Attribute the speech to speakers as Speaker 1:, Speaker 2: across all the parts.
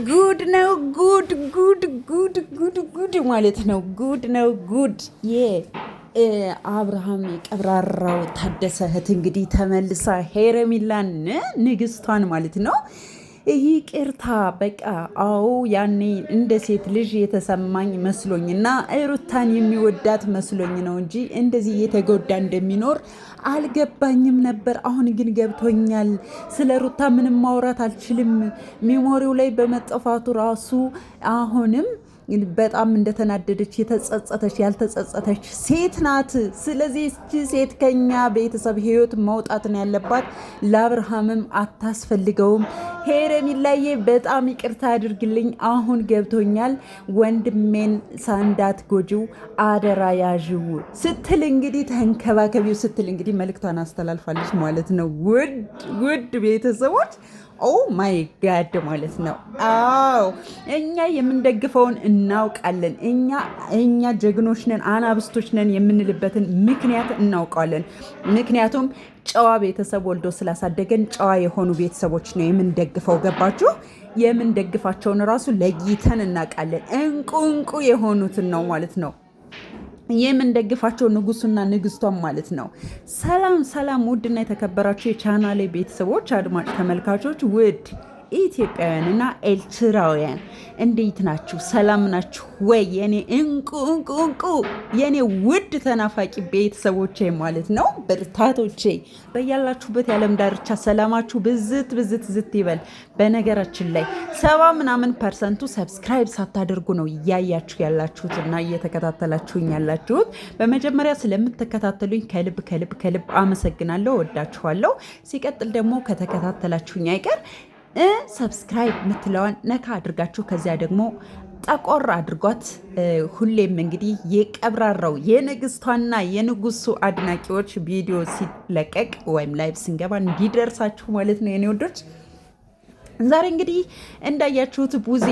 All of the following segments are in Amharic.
Speaker 1: ጉድ ነው ጉድ ጉድ ጉድ ጉድ ጉድ ማለት ነው። ጉድ ነው ጉድ የአብርሃም የቀብራራው ታደሰ እህት እንግዲህ ተመልሳ ሄረሚላን ንግስቷን ማለት ነው ይቅርታ በቃ አዎ ያኔ እንደ ሴት ልጅ የተሰማኝ መስሎኝ እና ሩታን የሚወዳት መስሎኝ ነው እንጂ እንደዚህ እየተጎዳ እንደሚኖር አልገባኝም ነበር። አሁን ግን ገብቶኛል። ስለ ሩታ ምንም ማውራት አልችልም። ሜሞሪው ላይ በመጠፋቱ ራሱ አሁንም በጣም እንደተናደደች የተጸጸተች ያልተጸጸተች ሴት ናት። ስለዚህ እቺ ሴት ከኛ ቤተሰብ ህይወት መውጣት ነው ያለባት። ለአብርሃምም አታስፈልገውም። ሄረሚላዬ በጣም ይቅርታ አድርግልኝ፣ አሁን ገብቶኛል። ወንድሜን ሳንዳት ጎጂው አደራ ያዥው ስትል እንግዲህ ተንከባከቢው ስትል እንግዲህ መልእክቷን አስተላልፋለች ማለት ነው። ውድ ቤተሰቦች ኦ ማይ ጋድ ማለት ነው። አዎ እኛ የምንደግፈውን እናውቃለን። እኛ ጀግኖች ነን፣ አናብስቶች ነን የምንልበትን ምክንያት እናውቃለን። ምክንያቱም ጨዋ ቤተሰብ ወልዶ ስላሳደገን ጨዋ የሆኑ ቤተሰቦች ነው የምንደግፈው። ገባችሁ? የምንደግፋቸውን ራሱ ለይተን እናውቃለን። እንቁ የሆኑትን ነው ማለት ነው የምንደግፋቸው፣ ንጉሱና ንግስቷን ማለት ነው። ሰላም ውድና የተከበራችሁ የቻናሌ ቤተሰቦች አድማጭ ተመልካቾች፣ ውድ ኢትዮጵያውያንና ኤርትራውያን እንዴት ናችሁ? ሰላም ናችሁ ወይ? የኔ እንቁ የኔ ውድ ተናፋቂ ቤተሰቦቼ ማለት ነው፣ ብርታቶቼ በያላችሁበት የዓለም ዳርቻ ሰላማችሁ ብዝት ይበል። በነገራችን ላይ 70% ሰብስክራይብ ሳታደርጉ ነው እያያችሁ ያላችሁት እና እየተከታተላችሁኝ ያላችሁት። በመጀመሪያ ስለምትከታተሉኝ ከልብ አመሰግናለሁ፣ ወዳችኋለሁ። ሲቀጥል ደግሞ ከተከታተላችሁኝ አይቀር ሰብስክራይብ ምትለዋን ነካ አድርጋችሁ ከዚያ ደግሞ ጠቆር አድርጓት። ሁሌም እንግዲህ የቀብራራው የንግስቷና የንጉሱ አድናቂዎች ቪዲዮ ሲለቀቅ ወይም ላይቭ ስንገባ እንዲደርሳችሁ ማለት ነው የኔ ወዶች። ዛሬ እንግዲህ እንዳያችሁት ቡዜ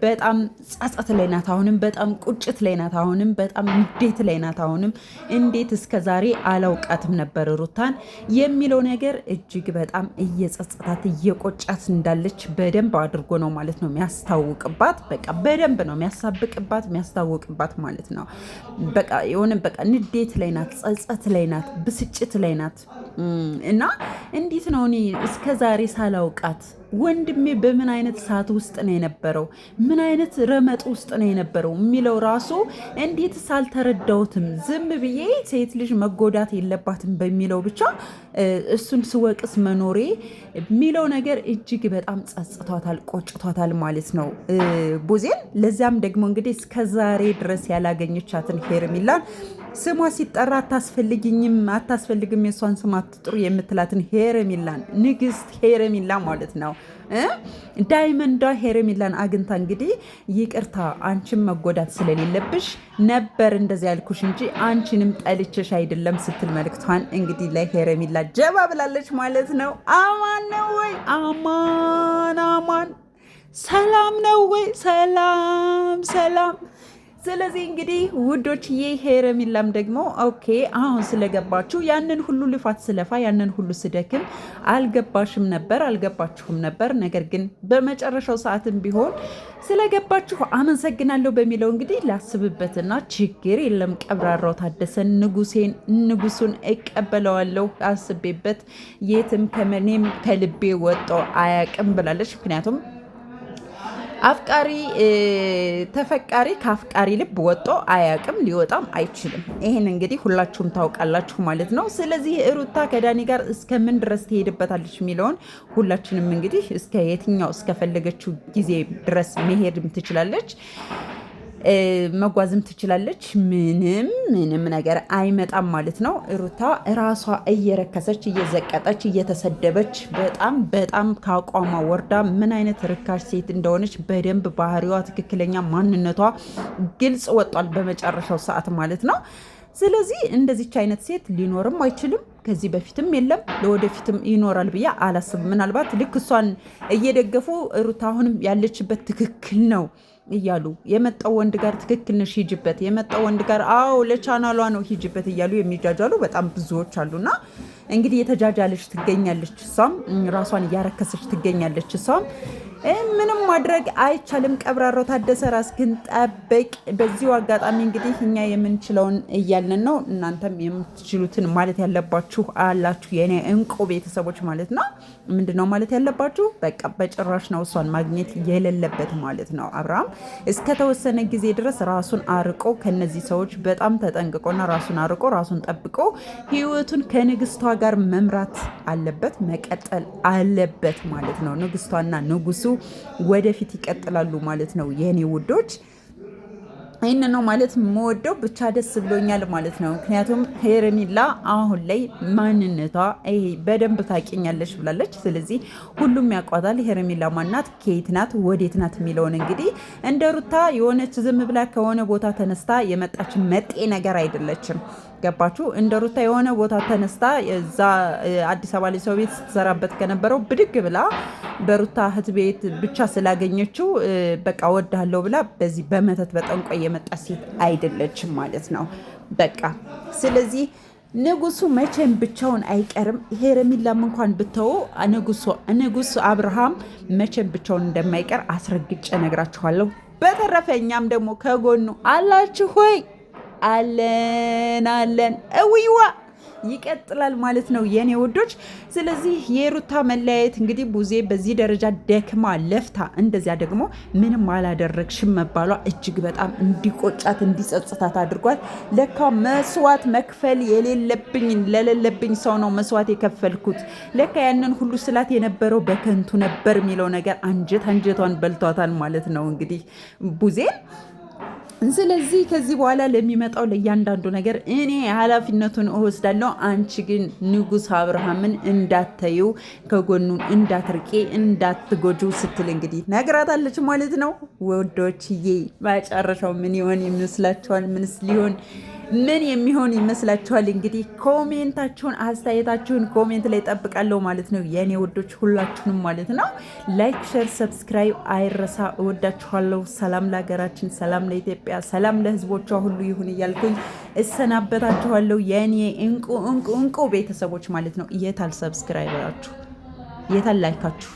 Speaker 1: በጣም ጸጸት ላይ ናት። አሁንም በጣም ቁጭት ላይ ናት። አሁንም በጣም ንዴት ላይ ናት። አሁንም እንዴት እስከ ዛሬ አላውቃትም ነበር ሩታን የሚለው ነገር እጅግ በጣም እየጸጸታት እየቆጫት እንዳለች በደንብ አድርጎ ነው ማለት ነው የሚያስታውቅባት። በቃ በደንብ ነው የሚያስታውቅባት ማለት ነው። በቃ የሆነ በቃ ንዴት ላይ ናት፣ ጸጸት ላይ ናት፣ ብስጭት ላይ ናት እና እንዴት ነው እኔ እስከ ዛሬ ሳላውቃት ወንድሜ በምን አይነት ሰዓት ውስጥ ነው የነበረው? ምን አይነት ረመጥ ውስጥ ነው የነበረው የሚለው ራሱ እንዴት ሳልተረዳሁትም ዝም ብዬ ሴት ልጅ መጎዳት የለባትም በሚለው ብቻ እሱን ስወቅስ መኖሬ የሚለው ነገር እጅግ በጣም ጸጽቷታል፣ ቆጭቷታል ማለት ነው ቡዜን። ለዚያም ደግሞ እንግዲህ እስከዛሬ ድረስ ያላገኘቻትን ሄረሚላን ስሟ ሲጠራ አታስፈልግም የሷን ስም አትጥሩ የምትላትን ሄረሚላን ንግስት ሄረሚላ ማለት ነው ዳይመንዷ ሄረሚላን አግኝታ እንግዲህ ይቅርታ አንቺን መጎዳት ስለሌለብሽ ነበር እንደዚህ ያልኩሽ እንጂ አንቺንም ጠልቼሽ አይደለም ስትል መልክቷን እንግዲህ ለሄረሚላ ጀባ ብላለች ማለት ነው። አማን ነው ወይ? አማን ሰላም ነው ወይ? ሰላም። ስለዚህ እንግዲህ ውዶችዬ ሄረሚላም ደግሞ ኦኬ አሁን ስለገባችሁ ያንን ሁሉ ልፋት ስለፋ ያንን ሁሉ ስደክም አልገባችሁም ነበር። ነገር ግን በመጨረሻው ሰዓትም ቢሆን ስለገባችሁ አመሰግናለሁ በሚለው እንግዲህ ላስብበትና ችግር የለም ቀብራራው ታደሰን ንጉሱን እቀበለዋለሁ አስቤበት የትም ከመኔም ከልቤ ወጦ አያቅም ብላለች። ምክንያቱም ተፈቃሪ ከአፍቃሪ ልብ ወጦ አያቅም፣ ሊወጣም አይችልም። ይህን እንግዲህ ሁላችሁም ታውቃላችሁ ማለት ነው። ስለዚህ ሩታ ከዳኒ ጋር እስከምን ድረስ ትሄድበታለች የሚለውን ሁላችንም እንግዲህ እስከ የትኛው እስከፈለገችው ጊዜ ድረስ መሄድም ትችላለች፣ መጓዝም ትችላለች። ምንም ነገር አይመጣም ማለት ነው። ሩታ ራሷ እየረከሰች እየዘቀጠች እየተሰደበች በጣም ከአቋሟ ወርዳ ምን አይነት ርካሽ ሴት እንደሆነች በደንብ ባህሪዋ፣ ትክክለኛ ማንነቷ ግልጽ ወጧል በመጨረሻው ሰዓት ማለት ነው። ስለዚህ እንደዚች አይነት ሴት ሊኖርም አይችልም። ከዚህ በፊትም የለም፣ ለወደፊትም ይኖራል ብዬ አላስብም። ምናልባት ልክ እሷን እየደገፉ ሩታ አሁንም ያለችበት ትክክል ነው እያሉ የመጣው ወንድ ጋር ትክክል ነሽ ሂጅበት፣ የመጣው ወንድ ጋር አዎ ለቻናሏ ነው ሂጅበት እያሉ የሚጃጃሉ በጣም ብዙዎች አሉና እንግዲህ የተጃጃለች ትገኛለች። እሷም ራሷን እያረከሰች ትገኛለች። እሷም ምንም ማድረግ አይቻልም። ቀብራራው ታደሰ ራስህን ጠብቅ። በዚሁ አጋጣሚ እንግዲህ እኛ የምንችለውን እያልን ነው፣ እናንተም የምትችሉትን ማለት ያለባችሁ አላችሁ፣ የኔ እንቁ ቤተሰቦች ማለት ነው። ምንድነው ማለት ያለባችሁ? በቃ በጭራሽ ነው እሷን ማግኘት የሌለበት ማለት ነው። አብርሃም እስከተወሰነ ጊዜ ድረስ ራሱን አርቆ ከነዚህ ሰዎች በጣም ተጠንቅቆና ራሱን አርቆ ራሱን ጠብቆ ህይወቱን ከንግስቷ ጋር መምራት አለበት፣ መቀጠል አለበት ማለት ነው። ንግስቷና ንጉሱ ወደፊት ይቀጥላሉ ማለት ነው የኔ ውዶች። ይህን ነው ማለት የምወደው። ብቻ ደስ ብሎኛል ማለት ነው። ምክንያቱም ሄርሜላ አሁን ላይ ማንነቷ በደንብ ታውቂኛለሽ ብላለች። ስለዚህ ሁሉም ያውቋታል። ሄርሜላ ማናት፣ ከየት ናት፣ ወዴት ናት የሚለውን እንግዲህ እንደ ሩታ የሆነች ዝም ብላ ከሆነ ቦታ ተነስታ የመጣች መጤ ነገር አይደለችም። ገባችሁ? እንደ ሩታ የሆነ ቦታ ተነስታ እዛ አዲስ አበባ ላይ ሰው ቤት ስትሰራበት ከነበረው ብድግ ብላ በሩታ እህት ቤት ብቻ ስላገኘችው በቃ ወዳለው ብላ በዚህ በመተት በጠንቋይ የመጣች ሴት አይደለችም ማለት ነው። በቃ ስለዚህ ንጉሱ መቼም ብቻውን አይቀርም። ሄርሜላም እንኳን ብተው ንጉሱ አብርሃም መቼም ብቻውን እንደማይቀር አስረግጬ ነግራችኋለሁ። በተረፈ እኛም ደግሞ ከጎኑ አላችሁ ሆይ አለን እዊዋ ይቀጥላል ማለት ነው የኔ ውዶች። ስለዚህ የሩታ መለያየት እንግዲህ ቡዜ በዚህ ደረጃ ደክማ ለፍታ እንደዚያ ደግሞ ምንም አላደረግሽም መባሏ እጅግ በጣም እንዲቆጫት እንዲጸጽታት አድርጓል። ለካ መስዋዕት መክፈል ለሌለብኝ ሰው ነው መስዋዕት የከፈልኩት፣ ለካ ያንን ሁሉ ስላት የነበረው በከንቱ ነበር የሚለው ነገር አንጀቷን በልቷታል ማለት ነው እንግዲህ ቡዜ። ስለዚህ ከዚህ በኋላ ለሚመጣው ለእያንዳንዱ ነገር እኔ ኃላፊነቱን እወስዳለሁ። አንቺ ግን ንጉስ አብርሃምን እንዳታዩ፣ ከጎኑ እንዳትርቄ፣ እንዳትጎጁ ስትል እንግዲህ ነግራታለች ማለት ነው ወዶችዬ። መጨረሻው ምን ይሆን ይመስላችኋል? ምንስ ሊሆን ምን የሚሆን ይመስላችኋል? እንግዲህ ኮሜንታችሁን አስተያየታችሁን ኮሜንት ላይ ጠብቃለሁ ማለት ነው የኔ ወዶች፣ ሁላችሁንም ማለት ነው። ላይክ፣ ሼር፣ ሰብስክራይብ አይረሳ። እወዳችኋለሁ። ሰላም ለሀገራችን፣ ሰላም ለኢትዮጵያ፣ ሰላም ለሕዝቦቿ ሁሉ ይሁን እያልኩኝ እሰናበታችኋለሁ የኔ እንቁ ቤተሰቦች ማለት ነው። የታል ሰብስክራይበራችሁ? የታል ላይካችሁ?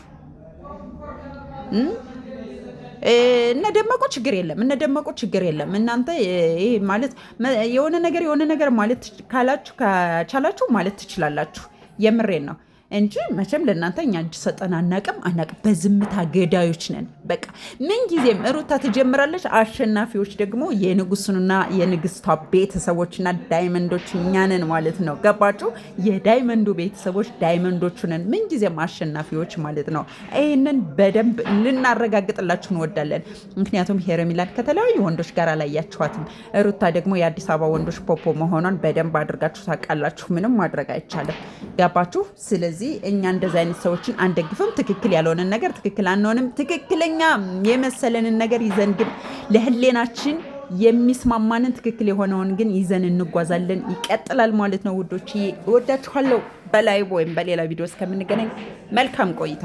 Speaker 1: እነ ደመቁ ችግር የለም። እናንተ ይሄ ማለት የሆነ ነገር ማለት ከቻላችሁ ማለት ትችላላችሁ። የምሬን ነው እንጂ መቼም ለእናንተ እኛ እጅ ሰጠን አናቅም። በዝምታ ገዳዮች ነን። በቃ ምን ጊዜም ሩታ ትጀምራለች። አሸናፊዎች ደግሞ የንጉሱንና የንግስቷ ቤተሰቦችና ዳይመንዶች እኛ ነን ማለት ነው። ገባችሁ? የዳይመንዱ ቤተሰቦች ዳይመንዶቹ ነን፣ ምን ጊዜም አሸናፊዎች ማለት ነው። ይህንን በደንብ ልናረጋግጥላችሁ እንወዳለን። ምክንያቱም ሄርሜላን ከተለያዩ ወንዶች ጋር አላያችኋትም። ሩታ ደግሞ የአዲስ አበባ ወንዶች ፖፖ መሆኗን በደንብ አድርጋችሁ ታውቃላችሁ። ምንም ማድረግ አይቻልም። ገባችሁ? ስለዚህ እኛ እንደዚህ አይነት ሰዎችን አንደግፍም። ትክክል ያልሆነን ነገር ትክክል አንሆንም። ትክክለኛ የመሰለንን ነገር ይዘን ግን ለህሌናችን የሚስማማንን ትክክል የሆነውን ግን ይዘን እንጓዛለን። ይቀጥላል ማለት ነው ውዶች። እወዳችኋለሁ። በላይቭ ወይም በሌላ ቪዲዮ እስከምንገናኝ መልካም ቆይታ